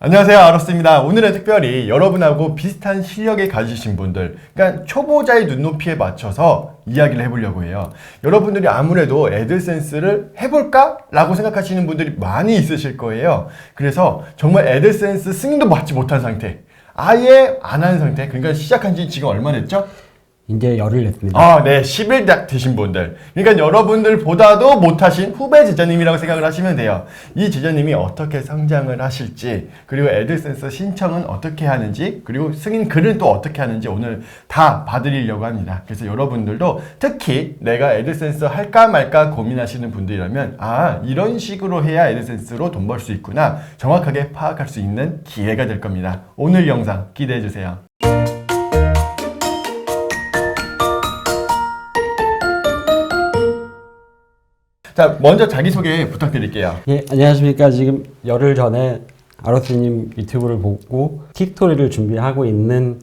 안녕하세요, 아로스입니다. 오늘은 특별히 여러분하고 비슷한 실력을 가지신 분들, 그러니까 초보자의 눈높이에 맞춰서 이야기를 해보려고 해요. 여러분들이 아무래도 애들센스를 해볼까? 라고 생각하시는 분들이 많이 있으실 거예요. 그래서 정말 애들센스 승인도 받지 못한 상태, 아예 안 한 상태, 그러니까 시작한 지 지금 얼마 됐죠? 이제 열흘 냈습니다. 아, 네. 10일 딱 되신 분들. 그러니까 여러분들보다도 못하신 후배 제자님이라고 생각을 하시면 돼요. 이 제자님이 어떻게 성장을 하실지, 그리고 애들센스 신청은 어떻게 하는지, 그리고 승인 글은 또 어떻게 하는지 오늘 다 봐드리려고 합니다. 그래서 여러분들도 특히 내가 애들센스 할까 말까 고민하시는 분들이라면, 아, 이런 식으로 해야 애들센스로 돈 벌 수 있구나. 정확하게 파악할 수 있는 기회가 될 겁니다. 오늘 영상 기대해주세요. 자, 먼저 자기소개 부탁드릴게요. 예, 안녕하십니까. 지금 열흘 전에 아로스님 유튜브를 보고 틱토리를 준비하고 있는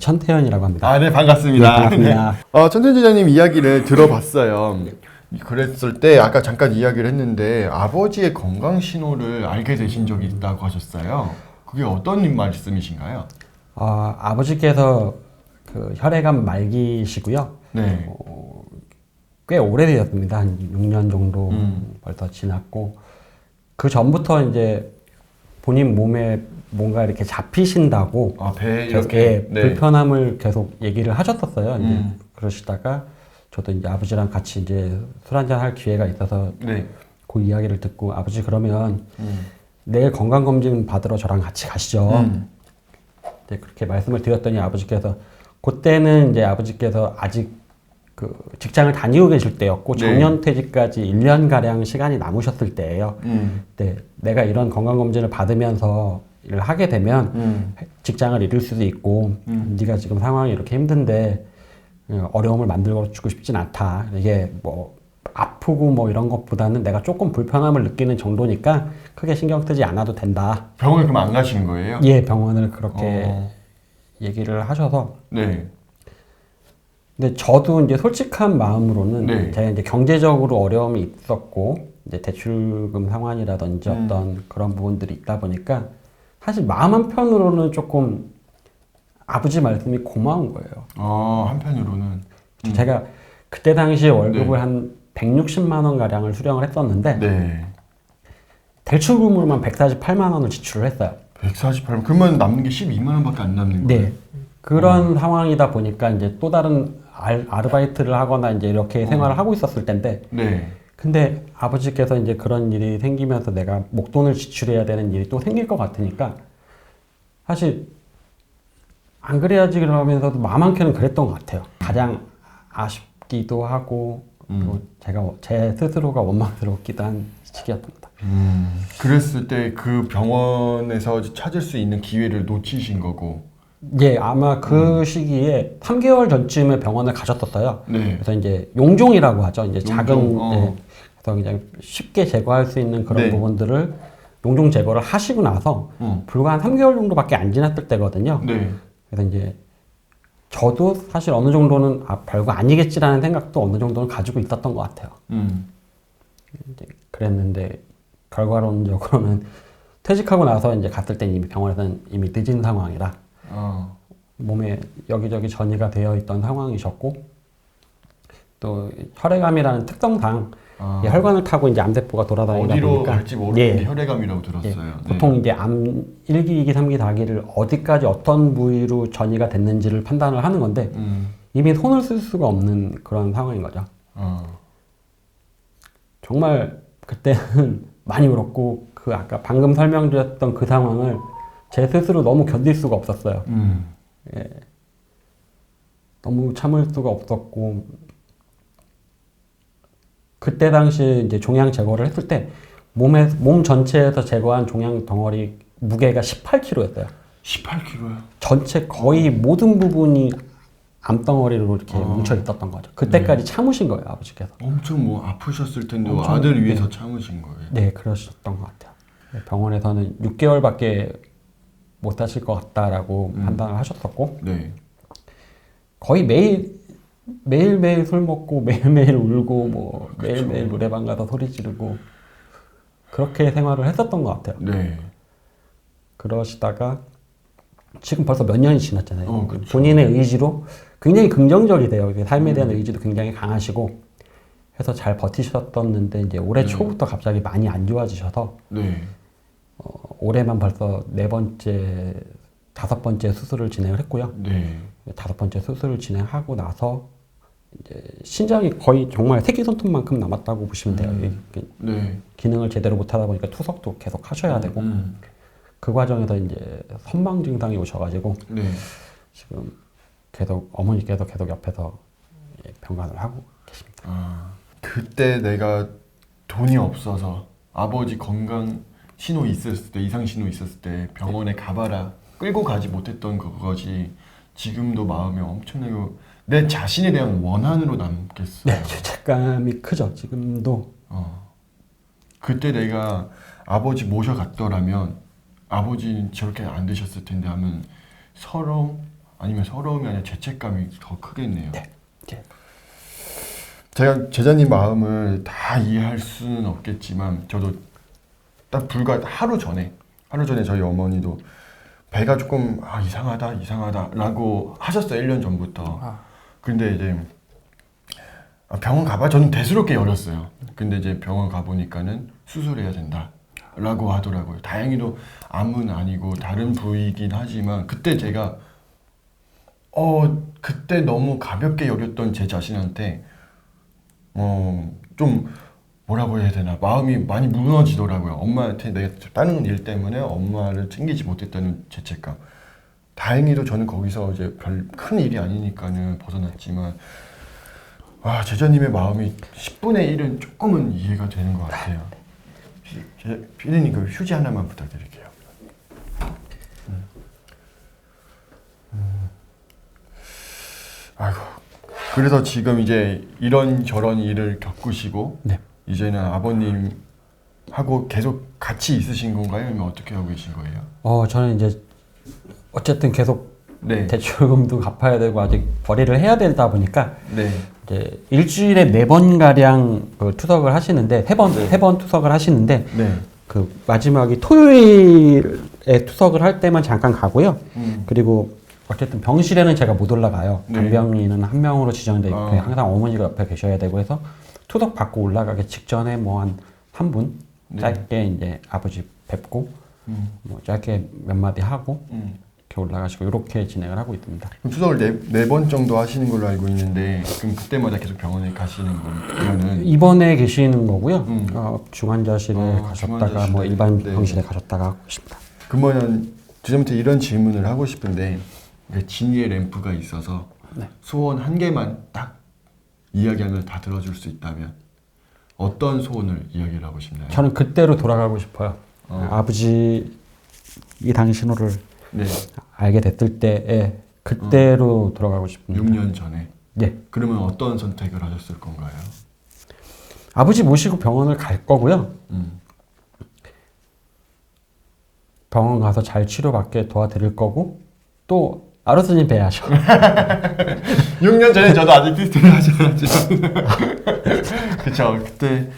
천태현이라고 합니다. 아, 네, 반갑습니다. 네, 반갑습니다. 천천 제자님 이야기를 들어봤어요. 그랬을 때 아까 잠깐 이야기를 했는데 아버지의 건강 신호를 알게 되신 적이 있다고 하셨어요. 그게 어떤 말씀이신가요? 아버지께서 그 혈액암 말기시고요. 네. 꽤 오래되었습니다. 한 6년 정도 벌써 지났고, 그 전부터 이제 본인 몸에 뭔가 이렇게 잡히신다고 배 이렇게 네. 불편함을 계속 얘기를 하셨었어요. 이제 그러시다가 저도 이제 아버지랑 같이 이제 술 한잔 할 기회가 있어서 네. 그 이야기를 듣고, 아버지 그러면 내일 건강검진 받으러 저랑 같이 가시죠. 네, 그렇게 말씀을 드렸더니 아버지께서, 그때는 이제 아버지께서 아직 그 직장을 다니고 계실 때였고, 네. 정년퇴직까지 1년가량 시간이 남으셨을 때예요. 네, 내가 이런 건강검진을 받으면서 일을 하게 되면 직장을 잃을 수도 있고, 네가 지금 상황이 이렇게 힘든데 어려움을 만들고 주고 싶진 않다. 이게 뭐 아프고 뭐 이런 것보다는 내가 조금 불편함을 느끼는 정도니까 크게 신경 쓰지 않아도 된다. 병원을 그럼 안 가시는 거예요? 예, 병원을 그렇게 얘기를 하셔서. 네. 근데 저도 이제 솔직한 마음으로는 네. 제가 이제 경제적으로 어려움이 있었고, 이제 대출금 상환이라든지 어떤 그런 부분들이 있다 보니까 사실 마음 한편으로는 조금 아버지 말씀이 고마운 거예요. 한편으로는. 제가 그때 당시에 월급을 한 160만 원 가량을 수령을 했었는데, 네. 대출금으로만 148만 원을 지출을 했어요. 148만. 그러면 남는 게 12만 원밖에 안 남는 거예요? 네. 그런 상황이다 보니까 이제 또 다른 아르바이트를 하거나 이제 이렇게 생활을 하고 있었을 텐데, 네. 근데 아버지께서 이제 그런 일이 생기면서 내가 목돈을 지출해야 되는 일이 또 생길 것 같으니까, 사실 안 그래야지 그러면서도 마음 한켠은 그랬던 것 같아요. 가장 아쉽기도 하고, 또 제가 제 스스로가 원망스럽기도 한 시기였습니다. 그랬을 때 그 병원에서 찾을 수 있는 기회를 놓치신 거고. 예, 아마 그 시기에 3개월 전쯤에 병원을 가셨었어요. 네. 그래서 이제 용종이라고 하죠. 이제 작은, 용종, 예, 그래서 그냥 쉽게 제거할 수 있는 그런 네. 부분들을 용종 제거를 하시고 나서 불과 한 3개월 정도밖에 안 지났을 때거든요. 네. 그래서 이제 저도 사실 어느 정도는 별거 아니겠지라는 생각도 어느 정도는 가지고 있었던 것 같아요. 이제 그랬는데 결과론적으로는 퇴직하고 나서 이제 갔을 때 이미 병원에서는 이미 늦은 상황이라 몸에 여기저기 전이가 되어 있던 상황이셨고, 또 혈액암이라는 특성상 이 혈관을 타고 이제 암세포가 돌아다니다 어디로 보니까 갈지 모르는데 예, 혈액암이라고 들었어요. 네. 보통 이제 암 1기, 2기, 3기, 4기를 어디까지 어떤 부위로 전이가 됐는지를 판단을 하는 건데 이미 손을 쓸 수가 없는 그런 상황인 거죠. 정말 그때는 많이 울었고, 그 아까 방금 설명드렸던 그 상황을 제 스스로 너무 견딜 수가 없었어요. 예. 너무 참을 수가 없었고, 그때 당시 이제 종양 제거를 했을 때 몸 전체에서 제거한 종양 덩어리 무게가 18kg였어요. 18kg요? 전체 거의 모든 부분이 암덩어리로 이렇게 뭉쳐 있었던 거죠. 그때까지 참으신 거예요, 아버지께서. 엄청 뭐 아프셨을 텐데 엄청, 아들 위해서 참으신 거예요. 네, 그러셨던 것 같아요. 병원에서는 6개월밖에 못 하실 것 같다라고 판단을 하셨었고, 네. 거의 매일매일 술 먹고 매일매일 울고 뭐 매일매일 노래방 가서 소리 지르고 그렇게 생활을 했었던 것 같아요. 네. 그러시다가 지금 벌써 몇 년이 지났잖아요. 그쵸. 본인의 의지로 굉장히 긍정적이돼요. 삶에 대한 의지도 굉장히 강하시고 해서 잘 버티셨었는데 이제 올해 초부터 갑자기 많이 안 좋아지셔서 네. 올해만 벌써 4번째, 5번째 수술을 진행을 했고요. 네. 5번째 수술을 진행하고 나서 이제 신장이 거의 정말 새끼손톱만큼 남았다고 보시면 돼요. 이게 네. 기능을 제대로 못하다 보니까 투석도 계속 하셔야 되고 그 과정에서 이제 선망 증상이 오셔가지고 네. 지금 계속 어머니께서 계속 옆에서 병간을 하고 계십니다. 아, 그때 내가 돈이 없어서 아버지 건강 신호 있었을 때, 이상 신호 있었을 때 병원에 가봐라 끌고 가지 못했던 그거지. 지금도 마음에 엄청나게 내 자신에 대한 원한으로 남겠어요. 네, 죄책감이 크죠. 지금도. 그때 내가 아버지 모셔갔더라면 아버지는 저렇게 안 되셨을 텐데 하면 서러움 아니면 서러움이 아니라 죄책감이 더 크겠네요. 네. 네. 제가 제자님 마음을 다 이해할 수는 없겠지만 저도 딱 불과 하루 전에 저희 어머니도 배가 조금 이상하다라고 하셨어요. 1년 전부터. 근데 이제 병원 가봐. 저는 대수롭게 여렸어요. 근데 이제 병원 가보니까는 수술해야 된다라고 하더라고요. 다행히도 암은 아니고 다른 부위이긴 하지만 그때 제가 그때 너무 가볍게 여겼던 제 자신한테 좀 뭐라고 해야 되나 마음이 많이 무너지더라고요. 엄마한테 내가 다른 일 때문에 엄마를 챙기지 못했다는 죄책감. 다행히도 저는 거기서 이제 별 큰 일이 아니니까는 벗어났지만 제자님의 마음이 10분의 1은 조금은 이해가 되는 것 같아요. 피디님 그 휴지 하나만 부탁드릴게요. 아이고. 그래서 지금 이제 이런저런 일을 겪으시고 네. 이제는 아버님하고 계속 같이 있으신 건가요? 아니면 어떻게 하고 계신 거예요? 저는 이제 어쨌든 계속 네. 대출금도 갚아야 되고 아직 벌이를 해야 되다 보니까 네. 이제 일주일에 4번 가량 그 투석을 하시는데 3번 투석을 하시는데 네. 그 마지막이 토요일에 투석을 할 때만 잠깐 가고요. 그리고 어쨌든 병실에는 제가 못 올라가요. 네. 간병인은 한 명으로 지정돼 있고 항상 어머니가 옆에 계셔야 되고 해서 투석 받고 올라가기 직전에 뭐 한 3분 네. 짧게 이제 아버지 뵙고 뭐 짧게 몇 마디 하고 이렇게 올라가시고 이렇게 진행을 하고 있습니다. 그럼 투석을 네 번 정도 하시는 걸로 알고 있는데 그럼 그때마다 계속 병원에 가시는 거면은 입원에 계시는 거고요. 중환자실에 가셨다가 중환자실에. 뭐 일반 네. 병실에 가셨다가 계십니다. 그러면 지금부터 이런 질문을 하고 싶은데 진위의 램프가 있어서 네. 소원 한 개만 딱 이야기하면 다 들어줄 수 있다면 어떤 소원을 이야기를 하고 싶나요? 저는 그때로 돌아가고 싶어요. 아버지 이 당신호를 네. 알게 됐을 때에 그때로 돌아가고 싶습니다. 6년 전에. 네. 그러면 어떤 선택을 하셨을 건가요? 아버지 모시고 병원을 갈 거고요. 병원 가서 잘 치료받게 도와드릴 거고 또 아로스님 뵈야죠. 6년 전에 저도 아직 테스트를 하지 않았지만 그쵸. 그때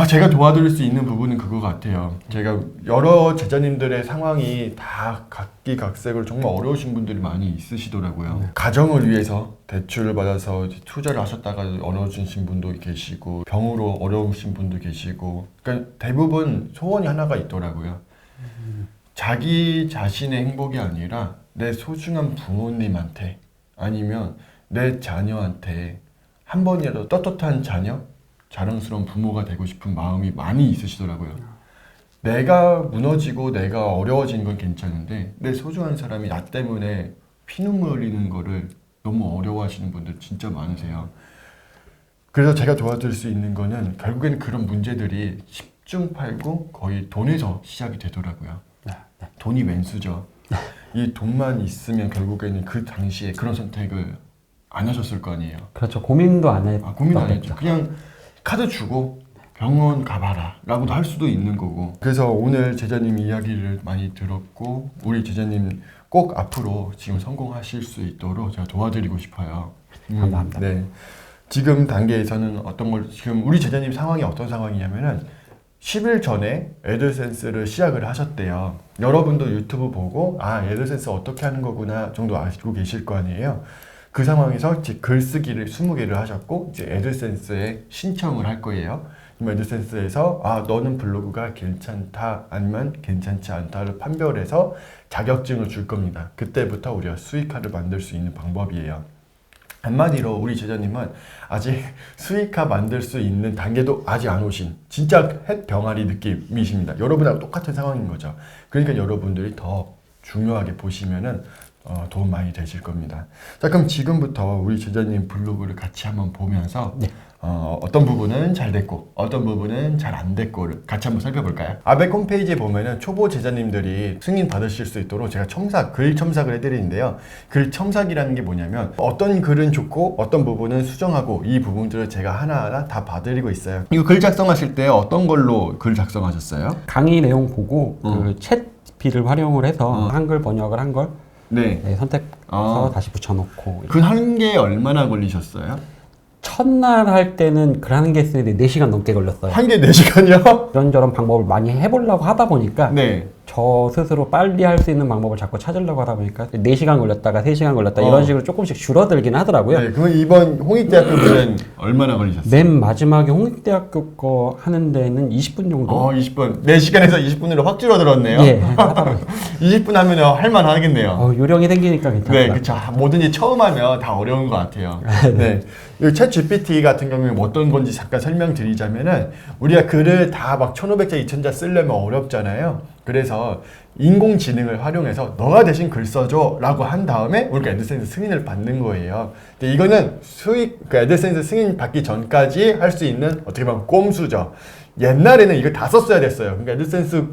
제가 도와드릴 수 있는 부분은 그거 같아요. 제가 여러 제자님들의 상황이 다 각기각색으로 정말 어려우신 분들이 많이 있으시더라고요. 가정을 위해서 대출을 받아서 투자를 하셨다가 어려우신 분도 계시고 병으로 어려우신 분도 계시고 그러니까 대부분 소원이 하나가 있더라고요. 자기 자신의 행복이 아니라 내 소중한 부모님한테 아니면 내 자녀한테 한 번이라도 떳떳한 자녀, 자랑스러운 부모가 되고 싶은 마음이 많이 있으시더라고요. 내가 무너지고 내가 어려워진 건 괜찮은데 내 소중한 사람이 나 때문에 피눈물 흘리는 거를 너무 어려워하시는 분들 진짜 많으세요. 그래서 제가 도와드릴 수 있는 거는 결국에는 그런 문제들이 10중 8구 거의 돈에서 시작이 되더라고요. 돈이 왼수죠. 이 돈만 있으면 결국에는 그 당시에 그런 선택을 안 하셨을 거 아니에요. 그렇죠. 고민도 안 했죠. 고민 안 했죠. 그냥 카드 주고 병원 가봐라 라고도 할 수도 있는 거고. 그래서 오늘 제자님 이야기를 많이 들었고 우리 제자님 꼭 앞으로 지금 성공하실 수 있도록 제가 도와드리고 싶어요. 감사합니다. 네. 지금 단계에서는 어떤 걸 지금 우리 제자님 상황이 어떤 상황이냐면은 10일 전에 애들센스를 시작을 하셨대요. 여러분도 유튜브 보고 애들센스 어떻게 하는 거구나 정도 알고 계실 거 아니에요. 그 상황에서 이제 글쓰기를 20개를 하셨고 이제 애들센스에 신청을 할 거예요. 애들센스에서 너는 블로그가 괜찮다 아니면 괜찮지 않다를 판별해서 자격증을 줄 겁니다. 그때부터 우리가 수익화를 만들 수 있는 방법이에요. 한마디로 우리 제자님은 아직 수익화 만들 수 있는 단계도 아직 안 오신 진짜 햇 병아리 느낌이십니다. 여러분하고 똑같은 상황인 거죠. 그러니까 여러분들이 더 중요하게 보시면은 도움 많이 되실 겁니다. 자, 그럼 지금부터 우리 제자님 블로그를 같이 한번 보면서 어떤 부분은 잘 됐고 어떤 부분은 잘 안 됐고를 같이 한번 살펴볼까요? 아벡 홈페이지에 보면은 초보 제자님들이 승인 받으실 수 있도록 제가 글 첨삭을 해드리는데요. 글 첨삭이라는 게 뭐냐면 어떤 글은 좋고 어떤 부분은 수정하고 이 부분들을 제가 하나하나 다 봐드리고 있어요. 이거 글 작성하실 때 어떤 걸로 글 작성하셨어요? 강의 내용 보고 그 챗비를 활용을 해서 한글 번역을 한 걸 선택해서 다시 붙여놓고. 글 한 개 얼마나 걸리셨어요? 첫날 할 때는 글 한 개 쓰는데 4시간 넘게 걸렸어요. 한 개 4시간이요? 이런저런 방법을 많이 해보려고 하다 보니까 네. 저 스스로 빨리 할 수 있는 방법을 자꾸 찾으려고 하다 보니까 4시간 걸렸다가 3시간 걸렸다 이런 식으로 조금씩 줄어들긴 하더라고요. 네, 그럼 이번 홍익대학교 글은 얼마나 걸리셨어요? 맨 마지막에 홍익대학교 거 하는 데는 20분 정도? 20분. 4시간에서 20분으로 확 줄어들었네요. 예, 하다가 20분 하면 할만하겠네요. 요령이 생기니까 괜찮아요. 네, 그쵸. 뭐든지 처음 하면 다 어려운 것 같아요. 네. 이 챗 GPT 같은 경우는 어떤 건지 잠깐 설명드리자면은 우리가 글을 다 막 1500자, 2000자 쓰려면 어렵잖아요. 그래서 인공지능을 활용해서 너가 대신 글 써줘 라고 한 다음에 우리가 애들센스 승인을 받는 거예요. 근데 이거는 애들센스 승인 받기 전까지 할 수 있는 어떻게 보면 꼼수죠. 옛날에는 이거 다 썼어야 됐어요. 그러니까 애들센스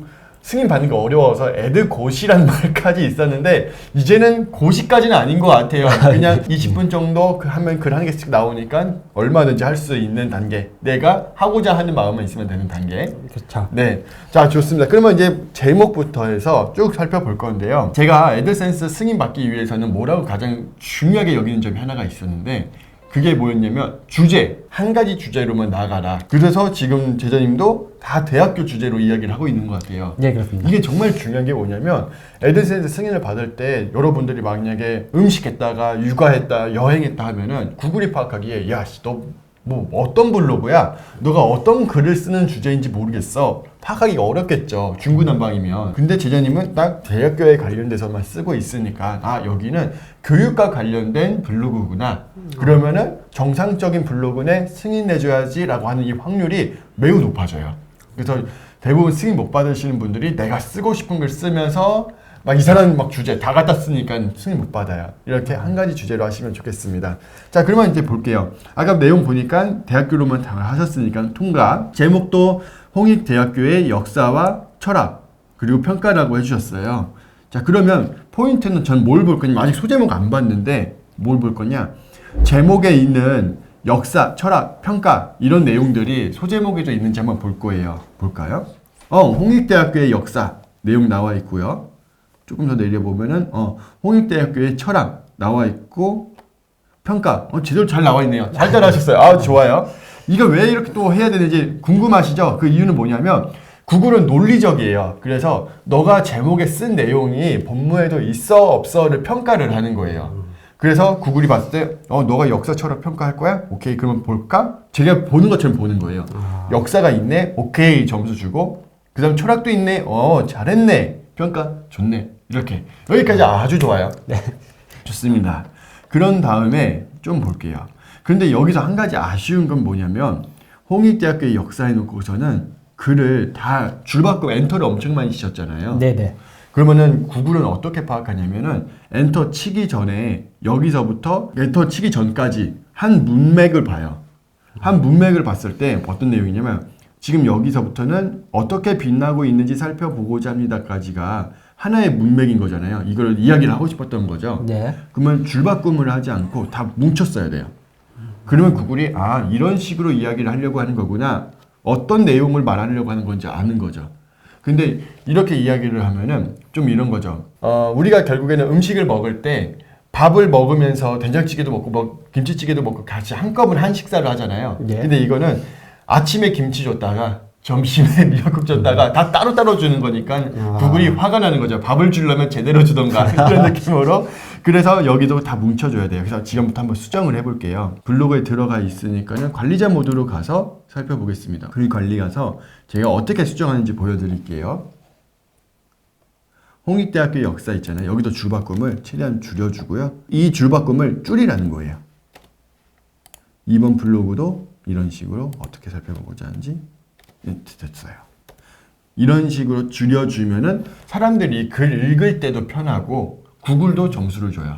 승인 받는 거 어려워서 애드고시라는 말까지 있었는데 이제는 고시까지는 아닌 것 같아요. 그냥 20분 정도 하면 글 한 개씩 나오니까 얼마든지 할 수 있는 단계. 내가 하고자 하는 마음만 있으면 되는 단계. 그렇죠. 네, 자 좋습니다. 그러면 이제 제목부터 해서 쭉 살펴볼 건데요. 제가 애들센스 승인 받기 위해서는 뭐라고 가장 중요하게 여기는 점이 하나가 있었는데 그게 뭐였냐면 주제, 한 가지 주제로만 나가라. 그래서 지금 제자님도 다 대학교 주제로 이야기를 하고 있는 것 같아요. 네, 그렇습니다. 이게 정말 중요한 게 뭐냐면 애들센스 승인을 받을 때 여러분들이 만약에 음식했다가 육아했다, 여행했다 하면은 구글이 파악하기에 너 뭐 어떤 블로그야? 너가 어떤 글을 쓰는 주제인지 모르겠어. 파악하기가 어렵겠죠. 중구난방이면. 근데 제자님은 딱 대학교에 관련돼서만 쓰고 있으니까 여기는 교육과 관련된 블로그구나. 그러면은 정상적인 블로그에 승인 내줘야지 라고 하는 이 확률이 매우 높아져요. 그래서 대부분 승인 못 받으시는 분들이 내가 쓰고 싶은 글 쓰면서 막 이상한 주제 다 갖다 쓰니까 승인 못 받아요. 이렇게 한 가지 주제로 하시면 좋겠습니다. 자, 그러면 이제 볼게요. 아까 내용 보니까 대학교로만 다 하셨으니까 통과. 제목도 홍익대학교의 역사와 철학 그리고 평가라고 해주셨어요. 자, 그러면 포인트는 전 뭘 볼 거냐? 아직 소제목 안 봤는데 뭘 볼 거냐? 제목에 있는 역사, 철학, 평가 이런 내용들이 소제목에도 있는지 한번 볼 거예요. 볼까요? 홍익대학교의 역사 내용 나와 있고요. 조금 더 내려보면은 홍익대학교의 철학 나와 있고 평가 제대로 잘 나와 있네요. 잘 따라하셨어요. 좋아요. 이거 왜 이렇게 또 해야 되는지 궁금하시죠? 그 이유는 뭐냐면 구글은 논리적이에요. 그래서 너가 제목에 쓴 내용이 본무에도 있어 없어를 평가를 하는 거예요. 그래서 구글이 봤을 때 너가 역사 철학 평가할 거야? 오케이, 그러면 볼까? 제가 보는 것처럼 보는 거예요. 역사가 있네? 오케이, 점수 주고 그 다음 철학도 있네? 잘했네. 평가 좋네. 이렇게 여기까지 아주 좋아요. 네. 좋습니다. 그런 다음에 좀 볼게요. 그런데 여기서 한 가지 아쉬운 건 뭐냐면 홍익대학교의 역사에 놓고서는 글을 다 줄바꿈 엔터를 엄청 많이 치셨잖아요. 네네. 그러면은 구글은 어떻게 파악하냐면은 엔터 치기 전에 여기서부터 엔터 치기 전까지 한 문맥을 봐요. 한 문맥을 봤을 때 어떤 내용이냐면 지금 여기서부터는 어떻게 빛나고 있는지 살펴보고자 합니다까지가 하나의 문맥인 거잖아요. 이걸 이야기를 하고 싶었던 거죠. 네. 그러면 줄바꿈을 하지 않고 다 뭉쳤어야 돼요. 그러면 구글이 이런 식으로 이야기를 하려고 하는 거구나. 어떤 내용을 말하려고 하는 건지 아는 거죠. 근데 이렇게 이야기를 하면은 좀 이런 거죠. 우리가 결국에는 음식을 먹을 때 밥을 먹으면서 된장찌개도 먹고 김치찌개도 먹고 같이 한꺼번에 한 식사를 하잖아요. 네. 근데 이거는 아침에 김치 줬다가 점심에 미역국 줬다가 다 따로따로 주는 거니까 구글이 화가 나는 거죠. 밥을 주려면 제대로 주던가 이런 느낌으로. 그래서 여기도 다 뭉쳐줘야 돼요. 그래서 지금부터 한번 수정을 해볼게요. 블로그에 들어가 있으니까는 관리자 모드로 가서 살펴보겠습니다. 글 관리 가서 제가 어떻게 수정하는지 보여드릴게요. 홍익대학교 역사 있잖아요. 여기도 줄바꿈을 최대한 줄여주고요. 이 줄바꿈을 줄이라는 거예요. 이번 블로그도 이런 식으로 어떻게 살펴보고자 하는지 됐어요. 이런 식으로 줄여주면은 사람들이 글 읽을 때도 편하고 구글도 점수를 줘요.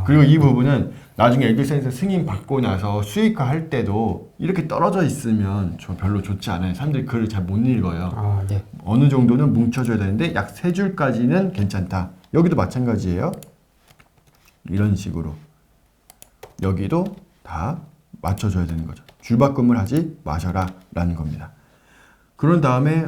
그리고 이 부분은 나중에 에듀센스 승인 받고 나서 수익화 할 때도 이렇게 떨어져 있으면 별로 좋지 않아요. 사람들이 글을 잘 못 읽어요. 네. 어느 정도는 뭉쳐줘야 되는데 약 3줄까지는 괜찮다. 여기도 마찬가지예요. 이런 식으로 여기도 다 맞춰줘야 되는 거죠. 줄바꿈을 하지 마셔라 라는 겁니다. 그런 다음에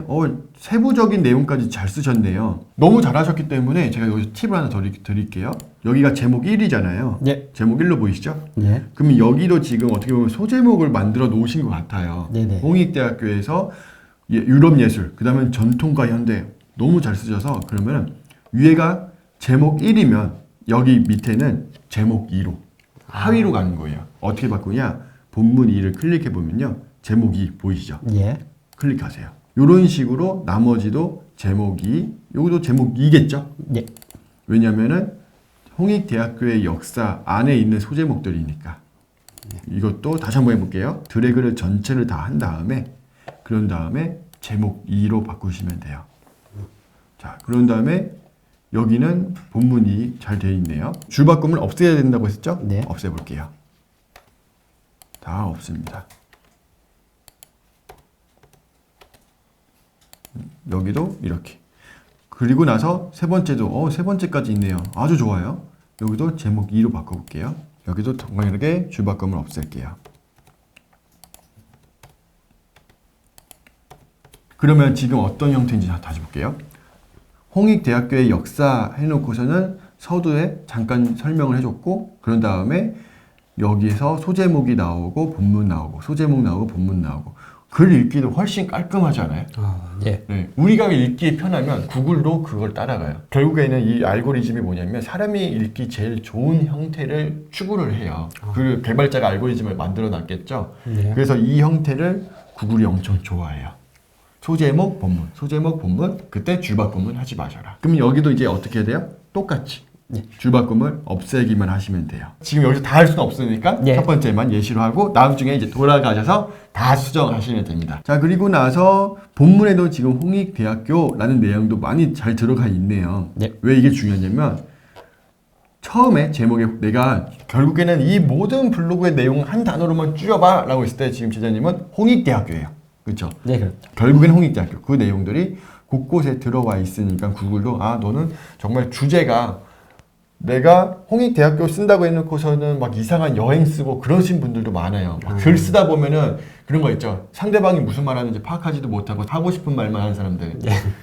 세부적인 내용까지 잘 쓰셨네요. 너무 잘하셨기 때문에 제가 여기서 팁을 하나 더 드릴게요. 여기가 제목 1이잖아요. 네. 제목 1로 보이시죠? 네. 그럼 여기도 지금 어떻게 보면 소제목을 만들어 놓으신 것 같아요. 네네. 홍익대학교에서 유럽 예술, 그 다음에 전통과 현대 너무 잘 쓰셔서 그러면 위에가 제목 1이면 여기 밑에는 제목 2로 하위로 가는 거예요. 어떻게 바꾸냐? 본문 2를 클릭해 보면요. 제목 2 보이시죠? 예. 클릭하세요. 이런 식으로 나머지도 제목 2, 이것도 제목 2겠죠? 네. 왜냐면은 홍익대학교의 역사 안에 있는 소제목들이니까. 이것도 다시 한번 해볼게요. 드래그를 전체를 다 한 다음에 그런 다음에 제목 2로 바꾸시면 돼요. 자, 그런 다음에 여기는 본문이 잘 되어 있네요. 줄바꿈을 없애야 된다고 했었죠? 네. 없애볼게요. 다 없습니다. 여기도 이렇게. 그리고 나서 세 번째도 세 번째까지 있네요. 아주 좋아요. 여기도 제목 2로 바꿔볼게요. 여기도 동일하게 줄바꿈을 없앨게요. 그러면 지금 어떤 형태인지 다시 볼게요. 홍익대학교의 역사 해놓고서는 서두에 잠깐 설명을 해줬고 그런 다음에 여기에서 소제목이 나오고 본문 나오고 소제목 나오고 본문 나오고 글 읽기도 훨씬 깔끔하지 않아요? 예. 네. 우리가 읽기 편하면 구글도 그걸 따라가요. 결국에는 이 알고리즘이 뭐냐면 사람이 읽기 제일 좋은 형태를 추구를 해요. 그 개발자가 알고리즘을 만들어 놨겠죠. 네. 그래서 이 형태를 구글이 엄청 좋아해요. 소제목, 본문, 소제목, 본문, 그때 줄바꿈은 하지 마셔라. 그럼 여기도 이제 어떻게 해야 돼요? 똑같이. 네. 줄바꿈을 없애기만 하시면 돼요. 지금 여기서 다 할 수는 없으니까 네. 첫 번째만 예시로 하고 다음 중에 이제 돌아가셔서 다 수정하시면 됩니다. 자, 그리고 나서 본문에도 지금 홍익대학교라는 내용도 많이 잘 들어가 있네요. 네. 왜 이게 중요하냐면 처음에 제목에 내가 결국에는 이 모든 블로그의 내용을 한 단어로만 줄여봐 라고 했을 때 지금 제자님은 홍익대학교예요. 그렇죠? 네, 그렇죠. 결국엔 홍익대학교. 그 내용들이 곳곳에 들어와 있으니까 구글도 너는 정말 주제가 내가 홍익대학교 쓴다고 해놓고서는 막 이상한 여행 쓰고 그러신 분들도 많아요. 글 쓰다 보면은 그런 거 있죠. 상대방이 무슨 말 하는지 파악하지도 못하고 하고 싶은 말만 하는 사람들.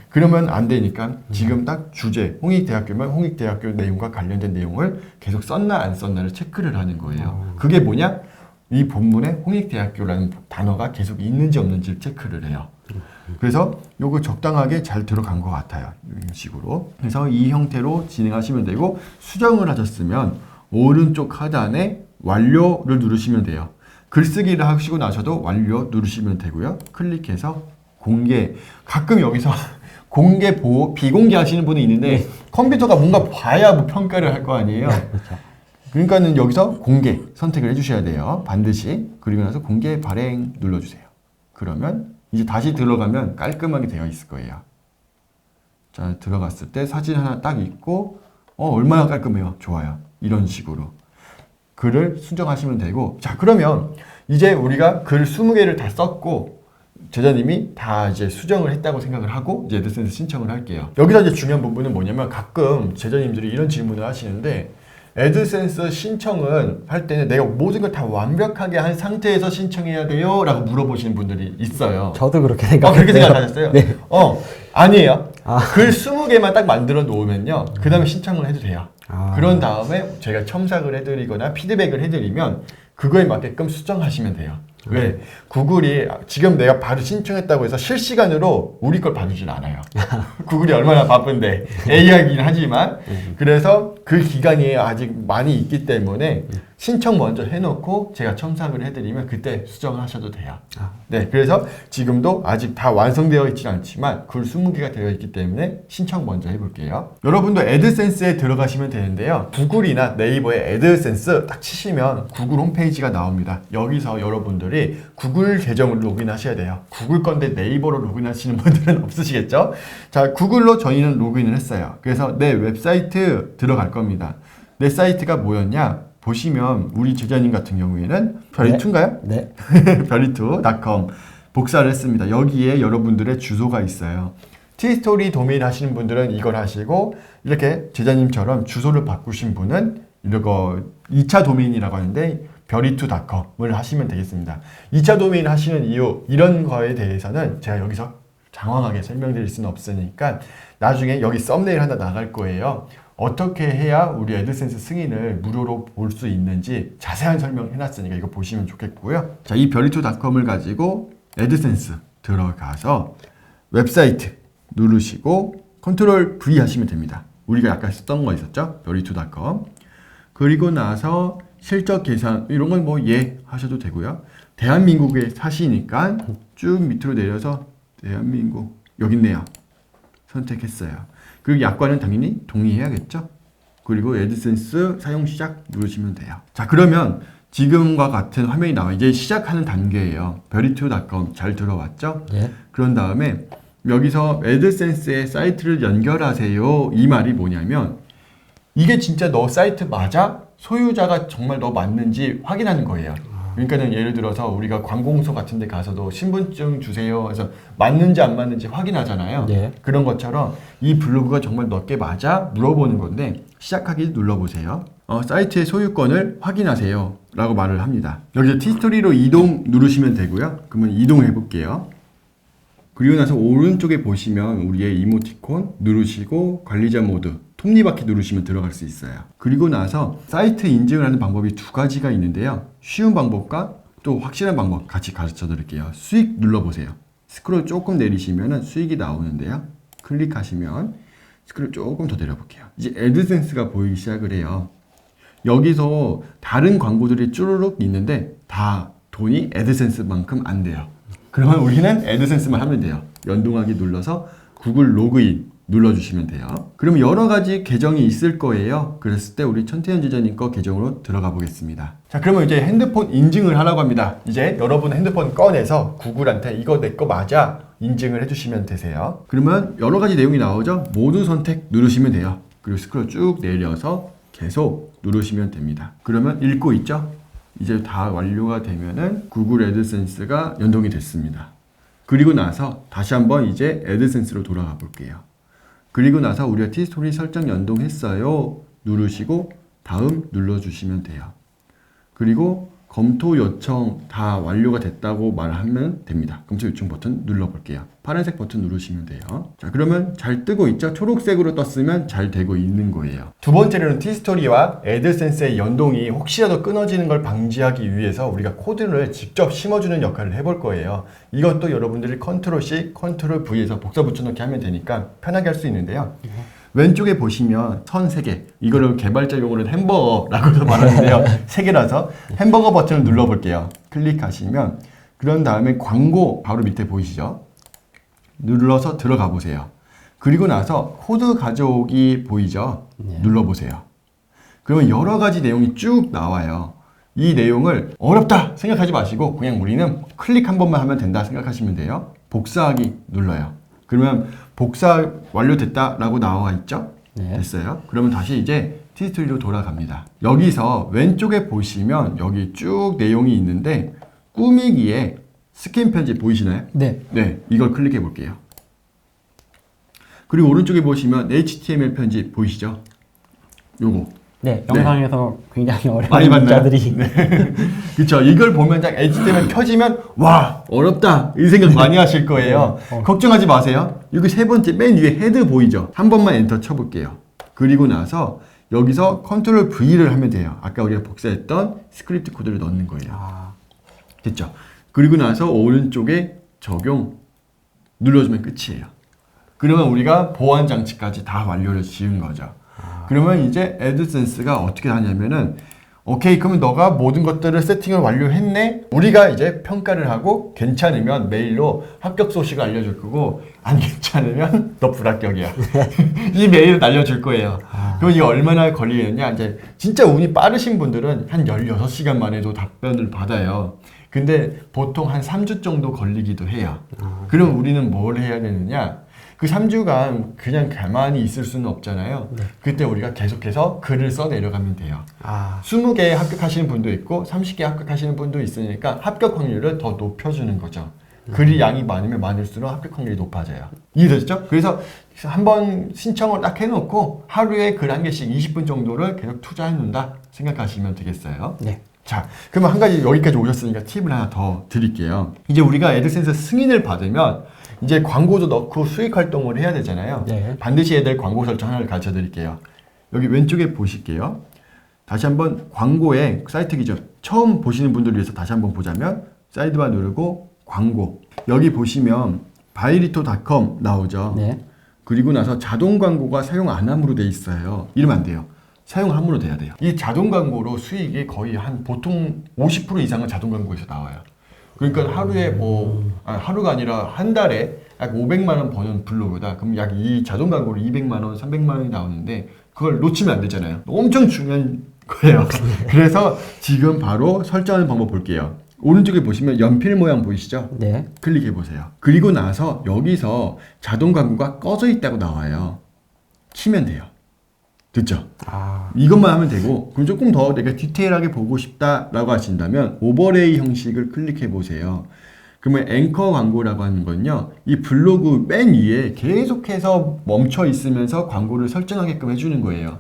그러면 안 되니까 지금 딱 주제, 홍익대학교면 홍익대학교 내용과 관련된 내용을 계속 썼나 안 썼나를 체크를 하는 거예요. 그게 뭐냐? 이 본문에 홍익대학교라는 단어가 계속 있는지 없는지를 체크를 해요. 그래서 요거 적당하게 잘 들어간 것 같아요. 이런 식으로. 그래서 이 형태로 진행하시면 되고 수정을 하셨으면 오른쪽 하단에 완료를 누르시면 돼요. 글쓰기를 하시고 나셔도 완료 누르시면 되고요. 클릭해서 공개. 가끔 여기서 공개 보호, 비공개 하시는 분이 있는데 컴퓨터가 뭔가 봐야 뭐 평가를 할 거 아니에요. 그러니까는 여기서 공개 선택을 해주셔야 돼요. 반드시. 그리고 나서 공개 발행 눌러주세요. 그러면 이제 다시 들어가면 깔끔하게 되어 있을 거예요. 자, 들어갔을 때 사진 하나 딱 있고 얼마나 깔끔해요. 좋아요. 이런 식으로 글을 수정하시면 되고, 자, 그러면 이제 우리가 글 20개를 다 썼고 제자님이 다 이제 수정을 했다고 생각을 하고 이제 에드센스 신청을 할게요. 여기서 이제 중요한 부분은 뭐냐면 가끔 제자님들이 이런 질문을 하시는데 에드센스 신청을 할 때는 내가 모든 걸 다 완벽하게 한 상태에서 신청해야 돼요? 라고 물어보시는 분들이 있어요. 저도 그렇게 생각해요. 그렇게 생각하셨어요? 네. 아니에요. 글 20개만 딱 만들어 놓으면요. 그 다음에 신청을 해도 돼요. 그런 다음에 제가 첨삭을 해드리거나 피드백을 해드리면 그거에 맞게끔 수정하시면 돼요. 왜? 구글이 지금 내가 바로 신청했다고 해서 실시간으로 우리 걸 봐주진 않아요. 구글이 얼마나 바쁜데 AI이긴 하지만 그래서 그 기간이 아직 많이 있기 때문에 신청 먼저 해놓고 제가 첨삭을 해드리면 그때 수정을 하셔도 돼요. 네, 그래서 지금도 아직 다 완성되어 있지 않지만 글 20개가 되어 있기 때문에 신청 먼저 해볼게요. 여러분도 애드센스에 들어가시면 되는데요. 구글이나 네이버에 애드센스 딱 치시면 구글 홈페이지가 나옵니다. 여기서 여러분들이 구글 계정을 로그인하셔야 돼요. 구글 건데 네이버로 로그인하시는 분들은 없으시겠죠? 자, 구글로 저희는 로그인을 했어요. 그래서 내 웹사이트 들어갈 겁니다. 내 사이트가 뭐였냐? 보시면 우리 제자님 같은 경우에는 별이투인가요? 네. 별이투.com 복사를 했습니다. 여기에 여러분들의 주소가 있어요. 티스토리 도메인 하시는 분들은 이걸 하시고 이렇게 제자님처럼 주소를 바꾸신 분은 이거 2차 도메인이라고 하는데 별이투.com을 하시면 되겠습니다. 2차 도메인 하시는 이유 이런 거에 대해서는 제가 여기서 장황하게 설명드릴 수는 없으니까 나중에 여기 썸네일 하나 나갈 거예요. 어떻게 해야 우리 애드센스 승인을 무료로 볼 수 있는지 자세한 설명 해놨으니까 이거 보시면 좋겠고요. 자, 이 별이투.com을 가지고 애드센스 들어가서 웹사이트 누르시고 컨트롤 V 하시면 됩니다. 우리가 아까 쓰던 거 있었죠? 별이투.com. 그리고 나서 실적 계산 이런 건 뭐 예 하셔도 되고요. 대한민국에 사시니까 쭉 밑으로 내려서 대한민국 여기 있네요. 선택했어요. 그리고 약관은 당연히 동의해야겠죠. 그리고 애드센스 사용 시작 누르시면 돼요. 자, 그러면 지금과 같은 화면이 나와 이제 시작하는 단계예요. 별이투.com 잘 들어왔죠? 예. 그런 다음에 여기서 애드센스에 사이트를 연결하세요. 이 말이 뭐냐면 이게 진짜 너 사이트 맞아? 소유자가 정말 너 맞는지 확인하는 거예요. 그러니까는 예를 들어서 우리가 관공서 같은 데 가서도 신분증 주세요 해서 맞는지 안 맞는지 확인하잖아요. 네. 그런 것처럼 이 블로그가 정말 너께 맞아? 물어보는 건데 시작하기 눌러보세요. 사이트의 소유권을 확인하세요 라고 말을 합니다. 여기서 티스토리로 이동 누르시면 되고요. 그러면 이동해 볼게요. 그리고 나서 오른쪽에 보시면 우리의 이모티콘 누르시고 관리자 모드 톱니바퀴 누르시면 들어갈 수 있어요. 그리고 나서 사이트 인증을 하는 방법이 두 가지가 있는데요. 쉬운 방법과 또 확실한 방법 같이 가르쳐 드릴게요. 수익 눌러보세요. 스크롤 조금 내리시면 수익이 나오는데요. 클릭하시면 스크롤 조금 더 내려볼게요. 이제 애드센스가 보이기 시작을 해요. 여기서 다른 광고들이 쭈루룩 있는데 다 돈이 애드센스만큼 안 돼요. 그러면 우리는 애드센스만 하면 돼요. 연동하기 눌러서 구글 로그인 눌러주시면 돼요. 그럼 여러 가지 계정이 있을 거예요. 그랬을 때 우리 천태현 지자님 거 계정으로 들어가 보겠습니다. 자, 그러면 이제 핸드폰 인증을 하라고 합니다. 이제 여러분 핸드폰 꺼내서 구글한테 이거 내 거 맞아 인증을 해주시면 되세요. 그러면 여러 가지 내용이 나오죠. 모두 선택 누르시면 돼요. 그리고 스크롤 쭉 내려서 계속 누르시면 됩니다. 그러면 읽고 있죠? 이제 다 완료가 되면은 구글 애드센스가 연동이 됐습니다. 그리고 나서 다시 한번 이제 애드센스로 돌아가 볼게요. 그리고 나서 우리가 티스토리 설정 연동했어요 누르시고 다음 눌러주시면 돼요. 그리고 검토 요청 다 완료가 됐다고 말하면 됩니다. 검토 요청 버튼 눌러볼게요. 파란색 버튼 누르시면 돼요. 자, 그러면 잘 뜨고 있죠? 초록색으로 떴으면 잘 되고 있는 거예요. 두 번째로는 티스토리와 애드센스의 연동이 혹시라도 끊어지는 걸 방지하기 위해서 우리가 코드를 직접 심어주는 역할을 해볼 거예요. 이것도 여러분들이 컨트롤 C, 컨트롤 V에서 복사 붙여넣기 하면 되니까 편하게 할 수 있는데요. 왼쪽에 보시면 선 3개, 이거를 개발자 용어로는 햄버거라고도 말하는데요. 3개라서 햄버거 버튼을 눌러볼게요. 클릭하시면 그런 다음에 광고 바로 밑에 보이시죠? 눌러서 들어가 보세요. 그리고 나서 코드 가져오기 보이죠? 네. 눌러보세요. 그러면 여러 가지 내용이 쭉 나와요. 이 내용을 어렵다 생각하지 마시고 그냥 우리는 클릭 한 번만 하면 된다 생각하시면 돼요. 복사하기 눌러요. 그러면 복사 완료됐다라고 나와 있죠? 네. 됐어요. 그러면 다시 이제 티스토리로 돌아갑니다. 여기서 왼쪽에 보시면 여기 쭉 내용이 있는데 꾸미기에 스캔 편집 보이시나요? 네. 네, 이걸 클릭해 볼게요. 그리고 오른쪽에 보시면 HTML 편집 보이시죠? 요거. 네, 영상에서 굉장히 많이 어려운 봤나요? 문자들이 그쵸. 이걸 보면 딱 HTML 켜지면 와 어렵다 이 생각 많이 하실 거예요. 걱정하지 마세요. 여기 세 번째 맨 위에 헤드 보이죠? 한 번만 엔터 쳐볼게요. 그리고 나서 여기서 컨트롤 V를 하면 돼요. 아까 우리가 복사했던 스크립트 코드를 넣는 거예요. 됐죠? 그리고 나서 오른쪽에 적용 눌러주면 끝이에요. 그러면 우리가 보안 장치까지 다 완료를 지은 거죠. 그러면 이제 애드센스가 어떻게 하냐면은 오케이, 그러면 너가 모든 것들을 세팅을 완료했네? 우리가 이제 평가를 하고 괜찮으면 메일로 합격 소식을 알려줄 거고 안 괜찮으면 너 불합격이야. 이 메일을 날려줄 거예요. 그럼 이게 얼마나 걸리느냐? 이제 진짜 운이 빠르신 분들은 한 16시간 만에도 답변을 받아요. 근데 보통 한 3주 정도 걸리기도 해요. 그럼 우리는 뭘 해야 되느냐? 그 3주간 그냥 가만히 있을 수는 없잖아요. 네. 그때 우리가 계속해서 글을 써 내려가면 돼요. 20개 합격하시는 분도 있고 30개 합격하시는 분도 있으니까 합격 확률을 더 높여주는 거죠. 글이 양이 많으면 많을수록 합격 확률이 높아져요. 이해되셨죠? 그래서 한번 신청을 딱 해놓고 하루에 글 한 개씩 20분 정도를 계속 투자해 놓는다 생각하시면 되겠어요. 네. 자, 그러면 한 가지 여기까지 오셨으니까 팁을 하나 더 드릴게요. 이제 우리가 애드센스 승인을 받으면 이제 광고도 넣고 수익 활동을 해야 되잖아요. 네. 반드시 해야 될 광고 설정 하나를 가르쳐 드릴게요. 여기 왼쪽에 보실게요. 다시 한번 광고에 사이트 기준 처음 보시는 분들을 위해서 다시 한번 보자면 사이드바 누르고 광고 여기 보시면 바이리토.com 나오죠. 네. 그리고 나서 자동 광고가 사용 안 함으로 돼 있어요. 이러면 안 돼요. 사용함으로 돼야 돼요. 이 자동 광고로 수익이 거의 한 보통 50% 이상은 자동 광고에서 나와요. 그러니까 하루에 하루가 아니라 한 달에 약 500만 원 버는 블로그다. 그럼 약 이 자동 광고로 200만 원, 300만 원이 나오는데 그걸 놓치면 안 되잖아요. 엄청 중요한 거예요. 그래서 지금 바로 설정하는 방법 볼게요. 오른쪽에 보시면 연필 모양 보이시죠? 네. 클릭해 보세요. 그리고 나서 여기서 자동 광고가 꺼져 있다고 나와요. 키면 돼요. 됐죠? 이것만 하면 되고 그럼 조금 더 내가 디테일하게 보고 싶다라고 하신다면 오버레이 형식을 클릭해 보세요. 그러면 앵커 광고라고 하는 건요. 이 블로그 맨 위에 계속해서 멈춰 있으면서 광고를 설정하게끔 해주는 거예요.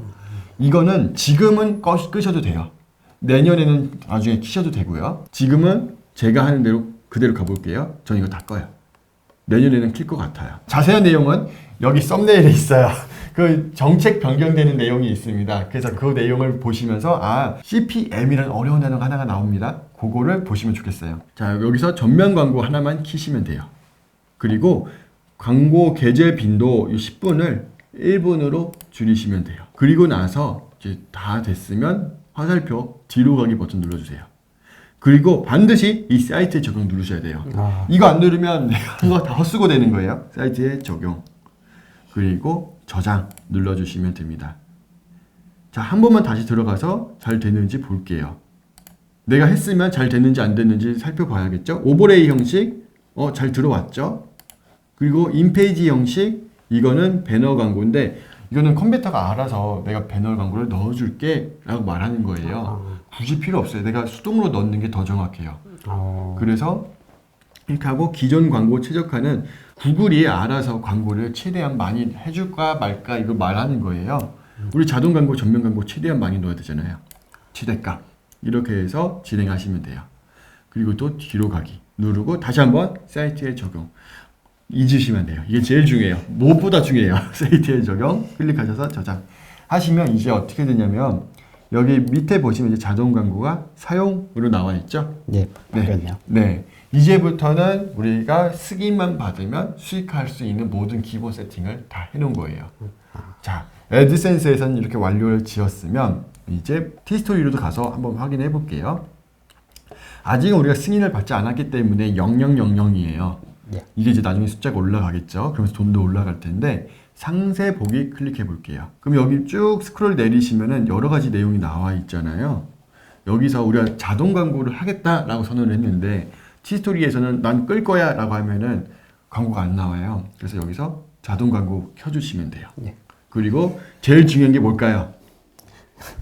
이거는 지금은 끄셔도 돼요. 내년에는 나중에 키셔도 되고요. 지금은 제가 하는 대로 그대로 가볼게요. 전 이거 다 꺼요. 내년에는 킬 것 같아요. 자세한 내용은 여기 썸네일에 있어요. 그 정책 변경되는 내용이 있습니다. 그래서 그 내용을 보시면서 CPM이라는 어려운 단어가 하나가 나옵니다. 그거를 보시면 좋겠어요. 자, 여기서 전면 광고 하나만 키시면 돼요. 그리고 광고 게재 빈도 10분을 1분으로 줄이시면 돼요. 그리고 나서 이제 다 됐으면 화살표 뒤로 가기 버튼 눌러주세요. 그리고 반드시 이 사이트에 적용 누르셔야 돼요. 이거 안 누르면 내가 한 거 다 헛수고 되는 거예요. 사이트에 적용. 그리고 저장 눌러주시면 됩니다. 자, 한 번만 다시 들어가서 잘 됐는지 볼게요. 내가 했으면 잘 됐는지 안 됐는지 살펴봐야겠죠? 오버레이 형식, 잘 들어왔죠? 그리고 인페이지 형식, 이거는 배너 광고인데 이거는 컴퓨터가 알아서 내가 배너 광고를 넣어줄게 라고 말하는 거예요. 굳이 필요 없어요. 내가 수동으로 넣는 게 더 정확해요. 그래서 이렇게 하고 기존 광고 최적화는 구글이 알아서 광고를 최대한 많이 해줄까 말까 이걸 말하는 거예요. 우리 자동 광고, 전면 광고 최대한 많이 넣어야 되잖아요. 최대값. 이렇게 해서 진행하시면 돼요. 그리고 또 뒤로 가기 누르고 다시 한번 사이트에 적용. 잊으시면 돼요. 이게 제일 중요해요. 무엇보다 중요해요. 사이트에 적용 클릭하셔서 저장 하시면 이제 어떻게 되냐면 여기 밑에 보시면 이제 자동 광고가 사용으로 나와 있죠. 네. 바뀌었네요. 네. 이제부터는 우리가 승인만 받으면 수익할 수 있는 모든 기본 세팅을 다 해놓은 거예요. 자, 애드센스에서는 이렇게 완료를 지었으면 이제 티스토리로도 가서 한번 확인해 볼게요. 아직은 우리가 승인을 받지 않았기 때문에 0000이에요. 네. 이게 이제 나중에 숫자가 올라가겠죠. 그러면서 돈도 올라갈 텐데 상세 보기 클릭해 볼게요. 그럼 여기 쭉 스크롤 내리시면은 여러 가지 내용이 나와 있잖아요. 여기서 우리가 자동 광고를 하겠다라고 선언을 했는데 티스토리에서는 난 끌 거야 라고 하면은 광고가 안 나와요. 그래서 여기서 자동 광고 켜주시면 돼요. 네. 그리고 제일 중요한 게 뭘까요?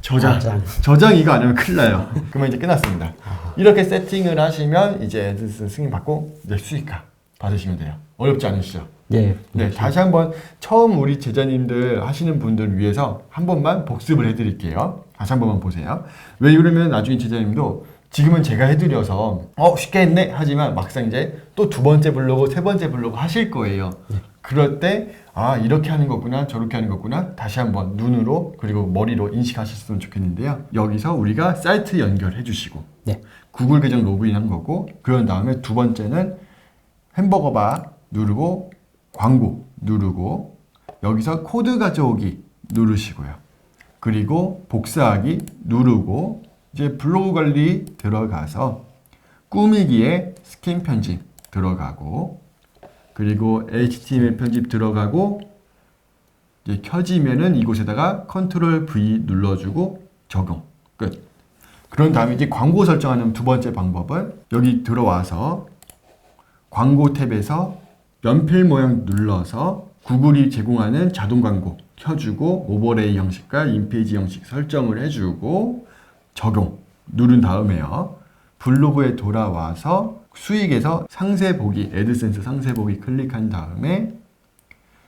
저장. 저장 이거 안 하면 큰일 나요. 그러면 이제 끝났습니다. 이렇게 세팅을 하시면 이제 애드센스 승인 받고 이제 수익화 받으시면 돼요. 어렵지 않으시죠? 네. 네, 다시 한번 처음 우리 제자님들 하시는 분들 위해서 한 번만 복습을 해드릴게요. 다시 한 번만 보세요. 왜 그러면 나중에 제자님도 지금은 제가 해드려서 쉽게 했네 하지만 막상 이제 또 두 번째 블로그, 세 번째 블로그 하실 거예요. 그럴 때 아, 이렇게 하는 거구나, 저렇게 하는 거구나, 다시 한번 눈으로 그리고 머리로 인식하셨으면 좋겠는데요. 여기서 우리가 사이트 연결해 주시고, 네. 구글 계정 로그인 한 거고, 그런 다음에 두 번째는 햄버거 바 누르고, 광고 누르고, 여기서 코드 가져오기 누르시고요. 그리고 복사하기 누르고, 이제 블로그 관리 들어가서 꾸미기에 스킨 편집 들어가고, 그리고 HTML 편집 들어가고, 이제 켜지면은 이곳에다가 컨트롤 V 눌러주고 적용 끝. 그런 다음에 이제 광고 설정하는 두 번째 방법은 여기 들어와서 광고 탭에서 연필 모양 눌러서 구글이 제공하는 자동 광고 켜주고 오버레이 형식과 인페이지 형식 설정을 해주고 적용 누른 다음에요. 블로그에 돌아와서 수익에서 상세 보기, 애드센스 상세 보기 클릭한 다음에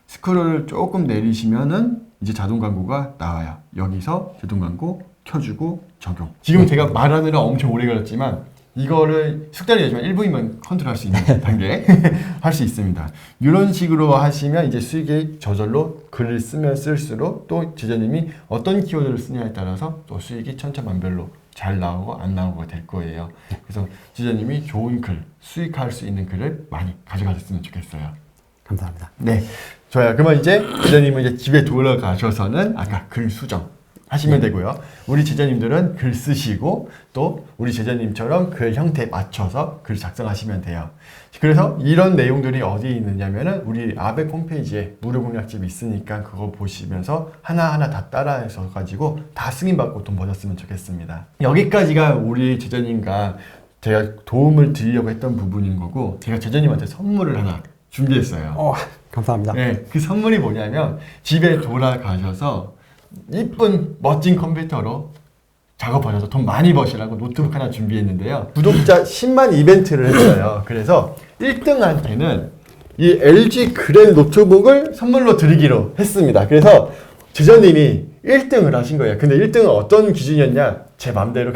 스크롤을 조금 내리시면은 이제 자동 광고가 나와요. 여기서 자동 광고 켜주고 적용. 지금 제가 말하느라 엄청 오래 걸렸지만 이거를 숙달이 되지만 1분이면 컨트롤 할 수 있는 단계 할 수 있습니다. 이런 식으로 하시면 이제 수익이 저절로 글을 쓰면 쓸수록 또 제자님이 어떤 키워드를 쓰냐에 따라서 또 수익이 천차만별로 잘 나오고 안 나오고 될 거예요. 그래서 제자님이 좋은 글, 수익할 수 있는 글을 많이 가져가셨으면 좋겠어요. 감사합니다. 네, 좋아요. 그러면 이제 제자님은 이제 집에 돌아가셔서는 아까 글 수정 하시면 되고요. 우리 제자님들은 글 쓰시고 또 우리 제자님처럼 글 형태에 맞춰서 글 작성하시면 돼요. 그래서 이런 내용들이 어디에 있느냐면은 우리 아벡 홈페이지에 무료 공략집이 있으니까 그거 보시면서 하나하나 다 따라해서 가지고 다 승인받고 돈 버셨으면 좋겠습니다. 여기까지가 우리 제자님과 제가 도움을 드리려고 했던 부분인 거고, 제가 제자님한테 선물을 하나 준비했어요. 감사합니다. 네, 그 선물이 뭐냐면 집에 돌아가셔서 이쁜 멋진 컴퓨터로 작업하셔서 돈 많이 버시라고 노트북 하나 준비했는데요. 구독자 10만 이벤트를 했어요. 그래서 1등한테는 이 LG 그램 노트북을 선물로 드리기로 했습니다. 그래서 제자님이 1등을 하신 거예요. 근데 1등은 어떤 기준이었냐? 제 맘대로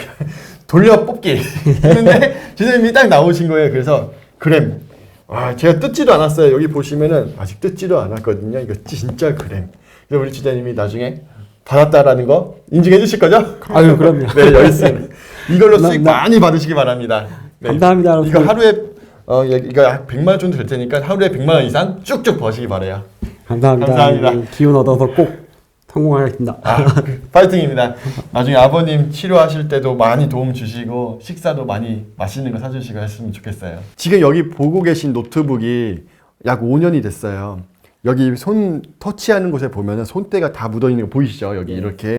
돌려 뽑기 했는데 제자님이 딱 나오신 거예요. 그래서 그램, 제가 뜯지도 않았어요. 여기 보시면은 아직 뜯지도 않았거든요. 이거 진짜 그램. 그래서 우리 지자님이 나중에 받았다라는 거 인증해 주실 거죠? 아유, 그럼요. 네, 여기 있습니다. 이걸로 수익 많이 받으시기 바랍니다. 네. 감사합니다. 이거 하루에 이거 100만 원 정도 될 테니까 하루에 100만 원 이상 쭉쭉 버시기 바라요. 감사합니다. 감사합니다. 기운 얻어서 꼭 성공하겠습니다. 파이팅입니다. 나중에 아버님 치료하실 때도 많이 도움 주시고 식사도 많이 맛있는 거 사주시고 했으면 좋겠어요. 지금 여기 보고 계신 노트북이 약 5년이 됐어요. 여기 손 터치하는 곳에 보면은 손때가 다 묻어 있는 거 보이시죠? 여기 이렇게